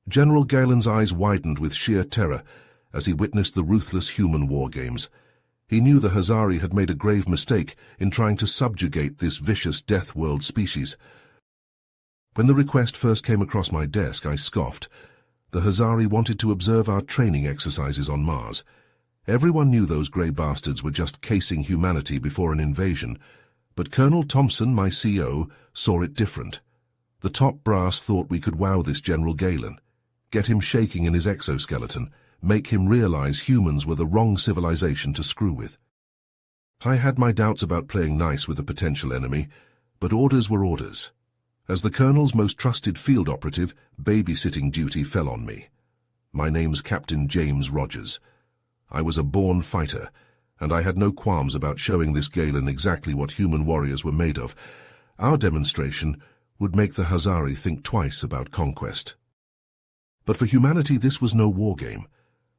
General Galen's eyes widened with sheer terror as he witnessed the ruthless human war games. He knew the Hazari had made a grave mistake in trying to subjugate this vicious death world species. When the request first came across my desk, I scoffed. The Hazari wanted to observe our training exercises on Mars. Everyone knew those grey bastards were just casing humanity before an invasion, but Colonel Thompson, my CO, saw it different. The top brass thought we could wow this General Galen, get him shaking in his exoskeleton, make him realize humans were the wrong civilization to screw with. I had my doubts about playing nice with a potential enemy, but orders were orders. As the Colonel's most trusted field operative, babysitting duty fell on me. My name's Captain James Rogers. I was a born fighter, and I had no qualms about showing this Galen exactly what human warriors were made of. Our demonstration would make the Hazari think twice about conquest. But for humanity, this was no war game.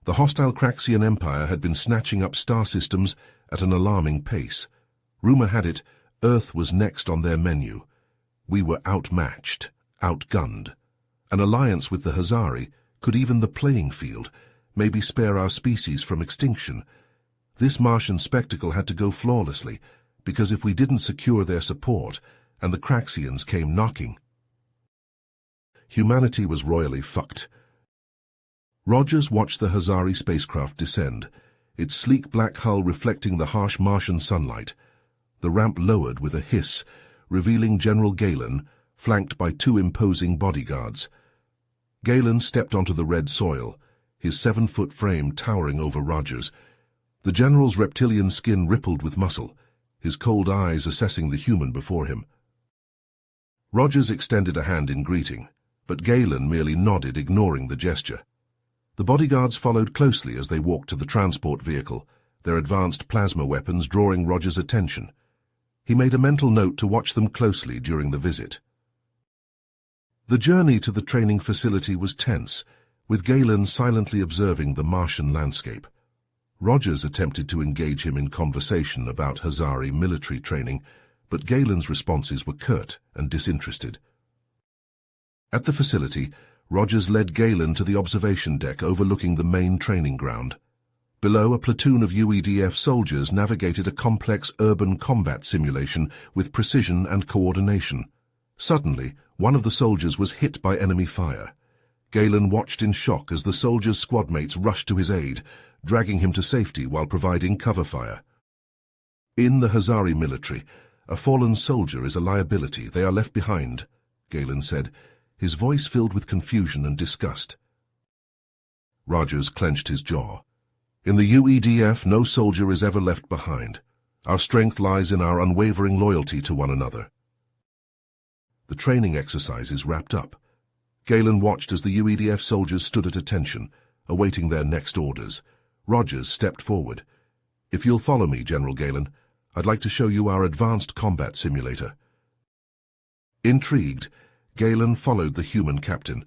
The hostile Craxian Empire had been snatching up star systems at an alarming pace. Rumor had it, Earth was next on their menu. We were outmatched, outgunned. An alliance with the Hazari could even the playing field, maybe spare our species from extinction. This Martian spectacle had to go flawlessly, because if we didn't secure their support, and the Craxians came knocking, humanity was royally fucked. Rogers watched the Hazari spacecraft descend, its sleek black hull reflecting the harsh Martian sunlight. The ramp lowered with a hiss, revealing General Galen, flanked by two imposing bodyguards. Galen stepped onto the red soil, his 7-foot frame towering over Rogers. The general's reptilian skin rippled with muscle, his cold eyes assessing the human before him. Rogers extended a hand in greeting, but Galen merely nodded, ignoring the gesture. The bodyguards followed closely as they walked to the transport vehicle, their advanced plasma weapons drawing Rogers' attention. He made a mental note to watch them closely during the visit. The journey to the training facility was tense, with Galen silently observing the Martian landscape. Rogers attempted to engage him in conversation about Hazari military training, but Galen's responses were curt and disinterested. At the facility, Rogers led Galen to the observation deck overlooking the main training ground. Below, a platoon of UEDF soldiers navigated a complex urban combat simulation with precision and coordination. Suddenly, one of the soldiers was hit by enemy fire. Galen watched in shock as the soldier's squadmates rushed to his aid, dragging him to safety while providing cover fire. In the Hazari military, a fallen soldier is a liability. They are left behind, Galen said, his voice filled with confusion and disgust. Rogers clenched his jaw. In the UEDF, no soldier is ever left behind. Our strength lies in our unwavering loyalty to one another. The training exercises wrapped up. Galen watched as the UEDF soldiers stood at attention, awaiting their next orders. Rogers stepped forward. "If you'll follow me, General Galen, I'd like to show you our advanced combat simulator." Intrigued, Galen followed the human captain.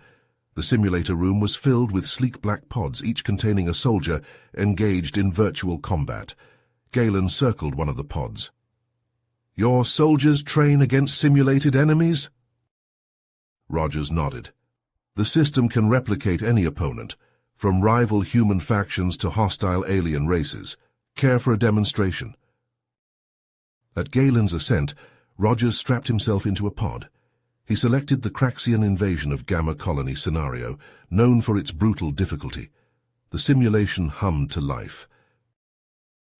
The simulator room was filled with sleek black pods, each containing a soldier engaged in virtual combat. Galen circled one of the pods. "Your soldiers train against simulated enemies?" Rogers nodded. "The system can replicate any opponent, from rival human factions to hostile alien races. Care for a demonstration?" At Galen's assent, Rogers strapped himself into a pod. He selected the Craxian invasion of Gamma Colony scenario, known for its brutal difficulty. The simulation hummed to life.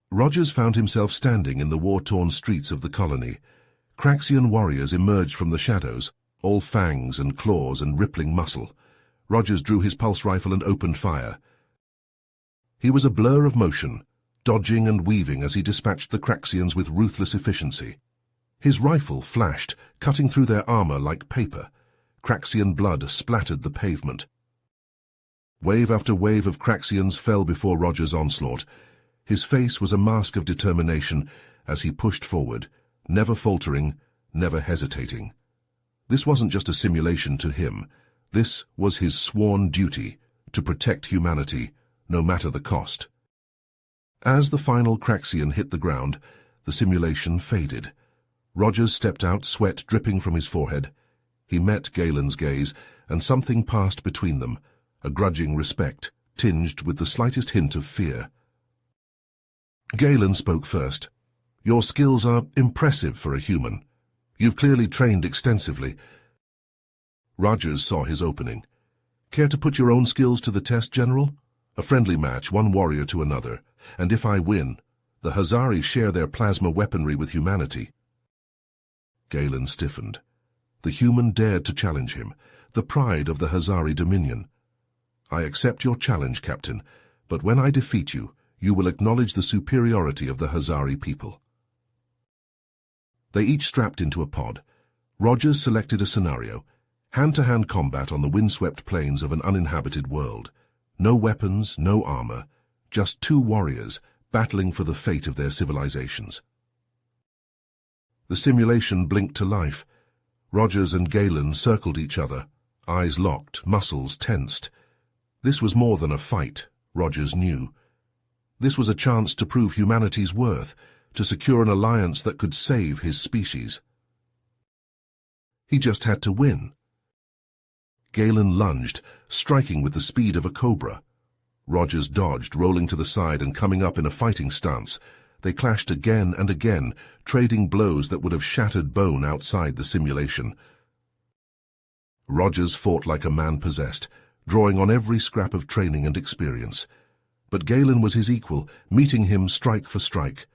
Rogers found himself standing in the war-torn streets of the colony. Craxian warriors emerged from the shadows, all fangs and claws and rippling muscle. Rogers drew his pulse rifle and opened fire. He was a blur of motion, dodging and weaving as he dispatched the Craxians with ruthless efficiency. His rifle flashed, cutting through their armor like paper. Craxian blood splattered the pavement. Wave after wave of Craxians fell before Rogers' onslaught. His face was a mask of determination as he pushed forward, never faltering, never hesitating. This wasn't just a simulation to him. This was his sworn duty, to protect humanity, no matter the cost. As the final Craxian hit the ground, the simulation faded. Rogers stepped out, sweat dripping from his forehead. He met Galen's gaze, and something passed between them, a grudging respect, tinged with the slightest hint of fear. Galen spoke first. "Your skills are impressive for a human. You've clearly trained extensively." Rogers saw his opening. "Care to put your own skills to the test, General? A friendly match, one warrior to another, and if I win, the Hazari share their plasma weaponry with humanity." Galen stiffened. The human dared to challenge him, the pride of the Hazari Dominion. "I accept your challenge, Captain, but when I defeat you, you will acknowledge the superiority of the Hazari people." They each strapped into a pod. Rogers selected a scenario: hand-to-hand combat on the windswept plains of an uninhabited world. No weapons, no armor, just two warriors battling for the fate of their civilizations. The simulation blinked to life. Rogers and Galen circled each other, eyes locked, muscles tensed. This was more than a fight, Rogers knew. This was a chance to prove humanity's worth, to secure an alliance that could save his species. He just had to win. Galen lunged, striking with the speed of a cobra. Rogers dodged, rolling to the side and coming up in a fighting stance. They clashed again and again, trading blows that would have shattered bone outside the simulation. Rogers fought like a man possessed, drawing on every scrap of training and experience. But Galen was his equal, meeting him strike for strike.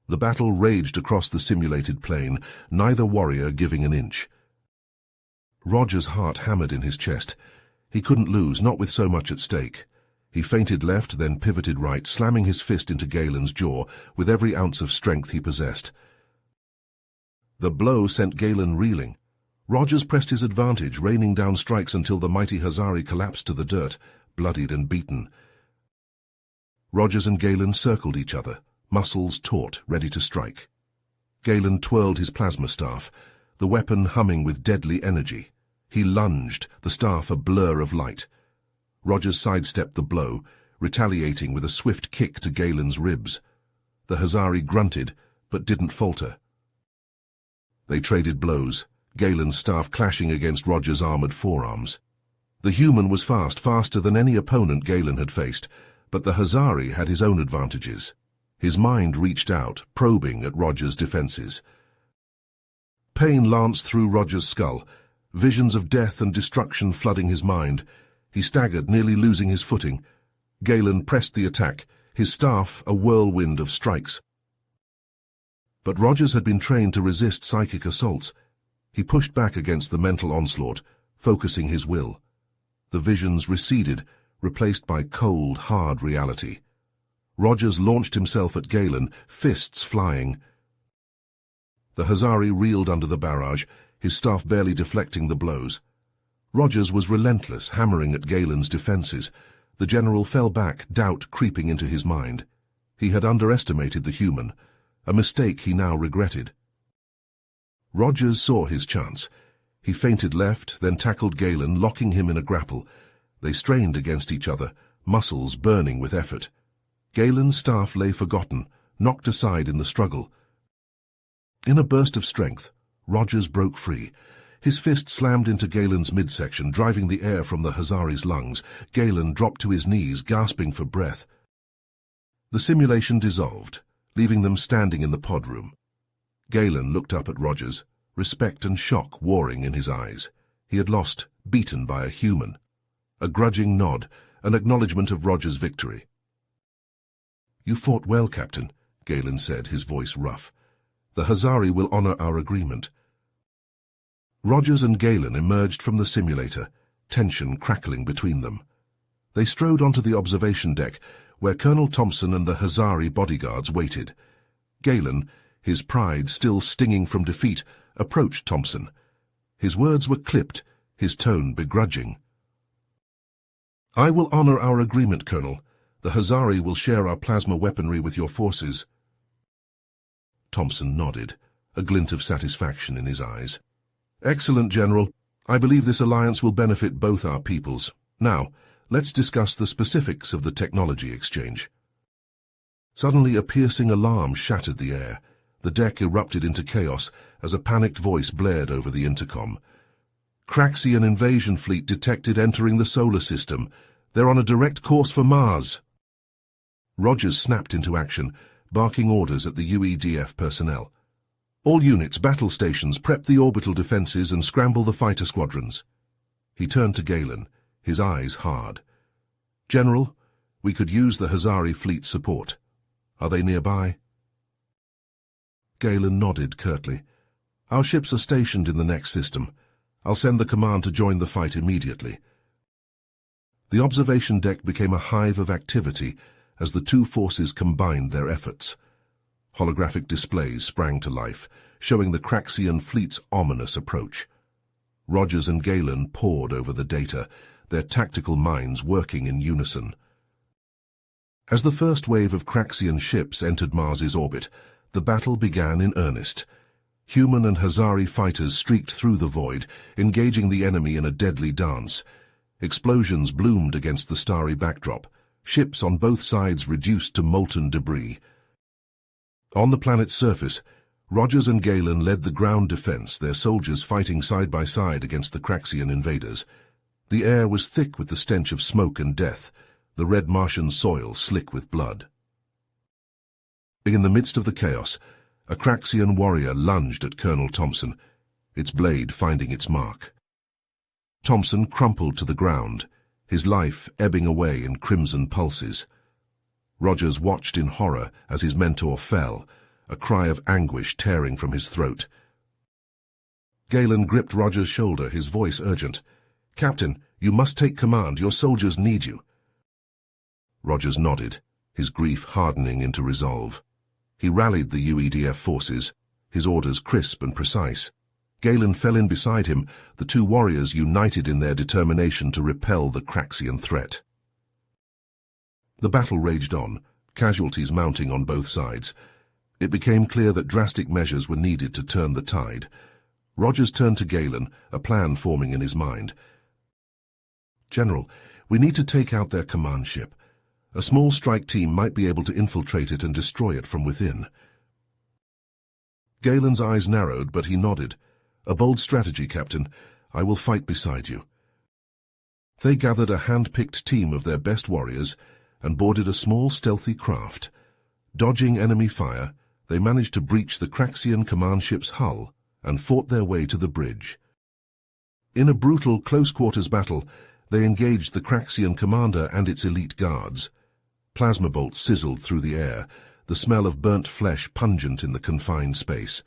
The battle raged across the simulated plain, neither warrior giving an inch. Rogers' heart hammered in his chest. He couldn't lose, not with so much at stake. He feinted left, then pivoted right, slamming his fist into Galen's jaw with every ounce of strength he possessed. The blow sent Galen reeling. Rogers pressed his advantage, raining down strikes until the mighty Hazari collapsed to the dirt, bloodied and beaten. Rogers and Galen circled each other, muscles taut, ready to strike. Galen twirled his plasma staff, the weapon humming with deadly energy. He lunged, the staff a blur of light. Rogers sidestepped the blow, retaliating with a swift kick to Galen's ribs. The Hazari grunted, but didn't falter. They traded blows, Galen's staff clashing against Rogers' armored forearms. The human was fast, faster than any opponent Galen had faced, but the Hazari had his own advantages. His mind reached out, probing at Rogers' defenses. Pain lanced through Rogers' skull, visions of death and destruction flooding his mind. He staggered, nearly losing his footing. Galen pressed the attack, his staff a whirlwind of strikes. But Rogers had been trained to resist psychic assaults. He pushed back against the mental onslaught, focusing his will. The visions receded, replaced by cold, hard reality. Rogers launched himself at Galen, fists flying. The Hazari reeled under the barrage, his staff barely deflecting the blows. Rogers was relentless, hammering at Galen's defenses. The general fell back, doubt creeping into his mind. He had underestimated the human, a mistake he now regretted. Rogers saw his chance. He feinted left, then tackled Galen, locking him in a grapple. They strained against each other, muscles burning with effort. Galen's staff lay forgotten, knocked aside in the struggle. In a burst of strength, Rogers broke free. His fist slammed into Galen's midsection, driving the air from the Hazari's lungs. Galen dropped to his knees, gasping for breath. The simulation dissolved, leaving them standing in the pod room. Galen looked up at Rogers, respect and shock warring in his eyes. He had lost, beaten by a human. A grudging nod, an acknowledgement of Rogers' victory. "You fought well, Captain," Galen said, his voice rough. "The Hazari will honor our agreement." Rogers and Galen emerged from the simulator, tension crackling between them. They strode onto the observation deck, where Colonel Thompson and the Hazari bodyguards waited. Galen, his pride still stinging from defeat, approached Thompson. His words were clipped, his tone begrudging. "I will honor our agreement, Colonel. The Hazari will share our plasma weaponry with your forces." Thompson nodded, a glint of satisfaction in his eyes. "Excellent, General. I believe this alliance will benefit both our peoples. Now, let's discuss the specifics of the technology exchange." Suddenly, a piercing alarm shattered the air. The deck erupted into chaos as a panicked voice blared over the intercom. Craxian invasion fleet detected entering the solar system. They're on a direct course for Mars. Rogers snapped into action, barking orders at the UEDF personnel. All units, battle stations, prep the orbital defenses and scramble the fighter squadrons. He turned to Galen, his eyes hard. General, we could use the Hazari fleet's support. Are they nearby? Galen nodded curtly. Our ships are stationed in the next system. I'll send the command to join the fight immediately. The observation deck became a hive of activity as the two forces combined their efforts. Holographic displays sprang to life, showing the Craxian fleet's ominous approach. Rogers and Galen pored over the data, their tactical minds working in unison. As the first wave of Craxian ships entered Mars's orbit, the battle began in earnest. Human and Hazari fighters streaked through the void, engaging the enemy in a deadly dance. Explosions bloomed against the starry backdrop, ships on both sides reduced to molten debris. On the planet's surface, Rogers and Galen led the ground defense, their soldiers fighting side by side against the Craxian invaders. The air was thick with the stench of smoke and death, the red Martian soil slick with blood. In the midst of the chaos, a Craxian warrior lunged at Colonel Thompson, its blade finding its mark. Thompson crumpled to the ground, his life ebbing away in crimson pulses. Rogers watched in horror as his mentor fell, a cry of anguish tearing from his throat. Galen gripped Rogers' shoulder, his voice urgent. "Captain, you must take command. Your soldiers need you." Rogers nodded, his grief hardening into resolve. He rallied the UEDF forces, his orders crisp and precise. Galen fell in beside him, the two warriors united in their determination to repel the Craxian threat. The battle raged on, casualties mounting on both sides. It became clear that drastic measures were needed to turn the tide. Rogers turned to Galen, a plan forming in his mind. "General, we need to take out their command ship. A small strike team might be able to infiltrate it and destroy it from within." Galen's eyes narrowed, but he nodded. "A bold strategy, Captain. I will fight beside you." They gathered a hand-picked team of their best warriors and boarded a small stealthy craft. Dodging enemy fire, they managed to breach the Craxian command ship's hull and fought their way to the bridge. In a brutal close-quarters battle, they engaged the Craxian commander and its elite guards. Plasma bolts sizzled through the air, the smell of burnt flesh pungent in the confined space.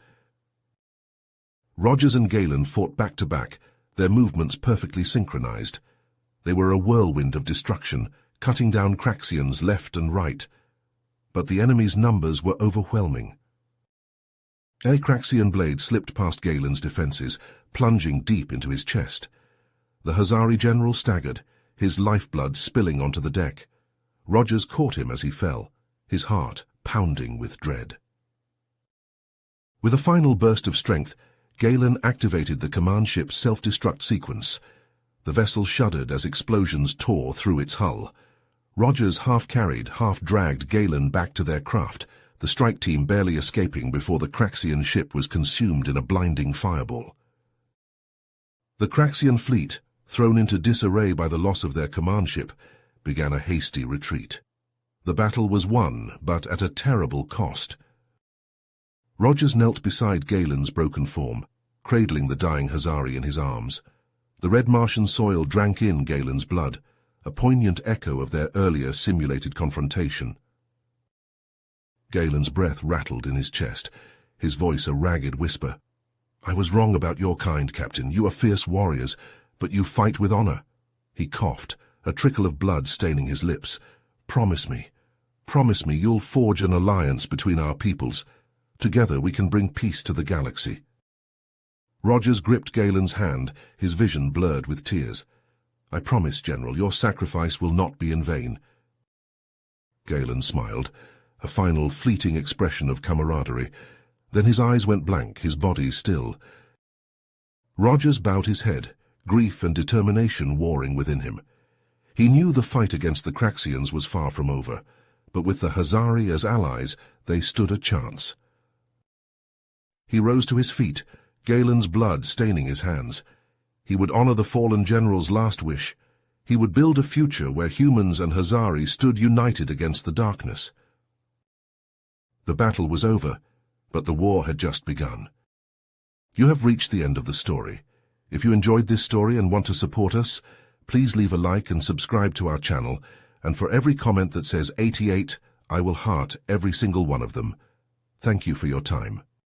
Rogers and Galen fought back-to-back, their movements perfectly synchronized. They were a whirlwind of destruction, cutting down Craxians left and right. But the enemy's numbers were overwhelming. A Craxian blade slipped past Galen's defenses, plunging deep into his chest. The Hazari general staggered, his lifeblood spilling onto the deck. Rogers caught him as he fell, his heart pounding with dread. With a final burst of strength, Galen activated the command ship's self-destruct sequence. The vessel shuddered as explosions tore through its hull. Rogers half-carried, half-dragged Galen back to their craft, the strike team barely escaping before the Craxian ship was consumed in a blinding fireball. The Craxian fleet, thrown into disarray by the loss of their command ship, began a hasty retreat. The battle was won, but at a terrible cost. Rogers knelt beside Galen's broken form, cradling the dying Hazari in his arms. The red Martian soil drank in Galen's blood, a poignant echo of their earlier simulated confrontation. Galen's breath rattled in his chest, his voice a ragged whisper. "I was wrong about your kind, Captain. You are fierce warriors, but you fight with honor." He coughed, a trickle of blood staining his lips. Promise me you'll forge an alliance between our peoples. Together we can bring peace to the galaxy." Rogers gripped Galen's hand, his vision blurred with tears. "I promise, General, your sacrifice will not be in vain." Galen smiled, a final fleeting expression of camaraderie. Then his eyes went blank, his body still. Rogers bowed his head, grief and determination warring within him. He knew the fight against the Craxians was far from over, but with the Hazari as allies, they stood a chance. He rose to his feet, Galen's blood staining his hands. He would honor the fallen general's last wish. He would build a future where humans and Hazari stood united against the darkness. The battle was over, but the war had just begun. You have reached the end of the story. If you enjoyed this story and want to support us, please leave a like and subscribe to our channel, and for every comment that says 88, I will heart every single one of them. Thank you for your time.